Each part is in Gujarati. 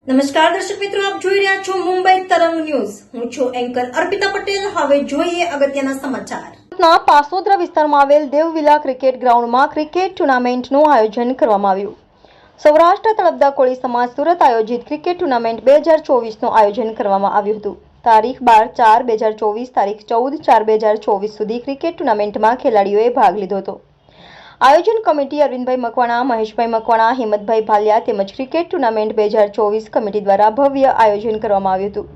નમસ્કાર દર્શક મિત્રો, આપ જોઈ રહ્યા છો મુંબઈ તરંગ ન્યૂઝ. હું છું એન્કર અર્પિતા પટેલ. હવે જોઈએ અગત્યના સમાચાર. ના પાસોદરા વિસ્તારમાં આવેલ દેવવિલા ક્રિકેટ ગ્રાઉન્ડમાં ક્રિકેટ ટુર્નામેન્ટનું આયોજન કરવામાં આવ્યું. સૌરાષ્ટ્ર તળપદા કોળી સમાજ સુરત આયોજિત ક્રિકેટ ટુર્નામેન્ટ 2024નું આયોજન કરવામાં આવ્યું હતું. તારીખ 12/4/2024 તારીખ 14/4/2024 સુધી ક્રિકેટ ટુર્નામેન્ટમાં ખેલાડીઓએ ભાગ લીધો હતો. આયોજન કમિટી અરવિંદભાઈ મકવાણા, મહેશભાઈ મકવાણા, હિંમતભાઈ ભાલિયા તેમજ ક્રિકેટ ટુર્નામેન્ટ 2024 કમિટી દ્વારા ભવ્ય આયોજન કરવામાં આવ્યું હતું.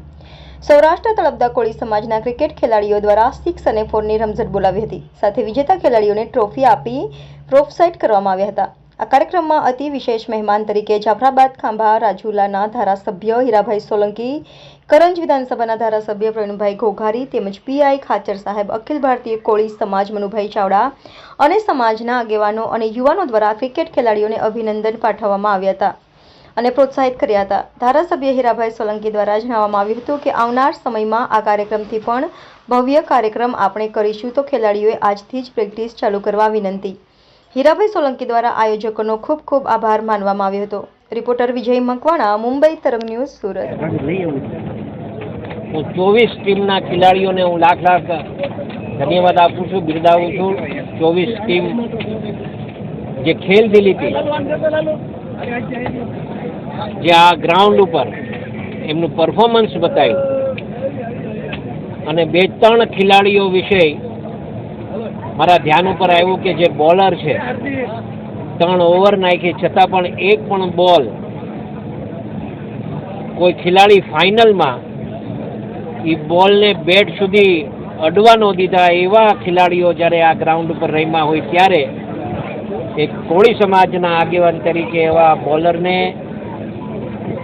સૌરાષ્ટ્ર તળપદા કોળી સમાજના ક્રિકેટ ખેલાડીઓ દ્વારા 6 અને 4ની રમઝટ બોલાવી હતી. સાથે વિજેતા ખેલાડીઓને ટ્રોફી આપી પ્રોત્સાહિત કરવામાં આવ્યા હતા. આ કાર્યક્રમમાં અતિ વિશેષ મહેમાન તરીકે જાફરાબાદ ખાંભા રાજુલાના ધારાસભ્ય હીરાભાઈ સોલંકી, કરંજ વિધાનસભાના ધારાસભ્ય પ્રવીણભાઈ ઘોઘારી તેમજ પીઆઈ ખાચર સાહેબ, અખિલ ભારતીય કોળી સમાજ મનુભાઈ ચાવડા અને સમાજના આગેવાનો અને યુવાનો દ્વારા ક્રિકેટ ખેલાડીઓને અભિનંદન પાઠવવામાં આવ્યા હતા અને પ્રોત્સાહિત કર્યા હતા. ધારાસભ્ય હીરાભાઈ સોલંકી દ્વારા જણાવવામાં આવ્યું હતું કે આવનાર સમયમાં આ કાર્યક્રમથી પણ ભવ્ય કાર્યક્રમ આપણે કરીશું, તો ખેલાડીઓએ આજથી જ પ્રેક્ટિસ ચાલુ કરવા વિનંતી. હીરાભાઈ સોલંકી દ્વારા આયોજકોનો ખૂબ ખૂબ આભાર માનવામાં આવ્યો હતો. રિપોર્ટર વિજય મકવાણા, મુંબઈ તરંગ ન્યૂઝ, સુરત. હું 24 ટીમના ખેલાડીઓને હું લાખ લાખ ધન્યવાદ આપું છું, બિરદાવું છું. 24 ટીમ જે ખેલદિલીથી જે આ ગ્રાઉન્ડ ઉપર એમનું પરફોર્મન્સ બતાવ્યું અને 2-3 ખેલાડીઓ વિશે મારા ધ્યાન ઉપર આવ્યું કે જે બોલર છે 3 ઓવર નાખી છતાં પણ એક પણ બોલ કોઈ ખેલાડી ફાઇનલમાં એ બોલને બેટ સુધી અડવા ન દીધા એવા ખેલાડીઓ જ્યારે આ ગ્રાઉન્ડ ઉપર રમ્યા હોય ત્યારે એક કોળી સમાજના આગેવાન તરીકે એવા બોલરને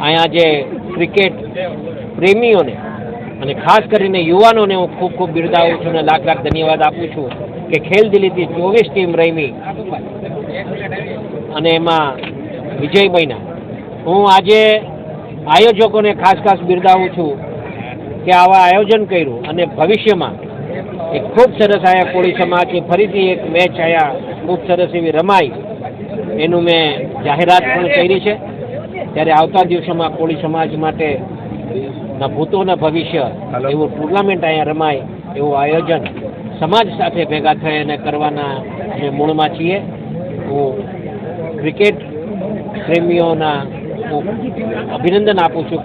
અહીંયા જે ક્રિકેટ પ્રેમીઓને અને ખાસ કરીને યુવાનોને હું ખૂબ ખૂબ બિરદાવું છું અને લાખ લાખ ધન્યવાદ આપું છું કે ખેલદિલીથી 24 ટીમ રમી અને એમાં વિજય બન્યા. હું આજે આયોજકોને ખાસ બિરદાવું છું કે આવા આયોજન કર્યું અને ભવિષ્યમાં એક ખૂબ સરસ આયા કોળી સમાજે ફરીથી એક મેચ આયા ખૂબ સરસ એવી રમાઈ એનું મેં જાહેરાત પણ કરી છે. ત્યારે આવતા દિવસોમાં કોળી સમાજ માટે ના ભૂતો ના ભવિષ્ય એવું ટુર્નામેન્ટ અહીંયા રમાય એવું આયોજન સમાજ સાથે ભેગા થઈ અને કરવાના અમે મૂળમાં છીએ. હું ક્રિકેટ પ્રેમીઓના હું અભિનંદન આપું છું.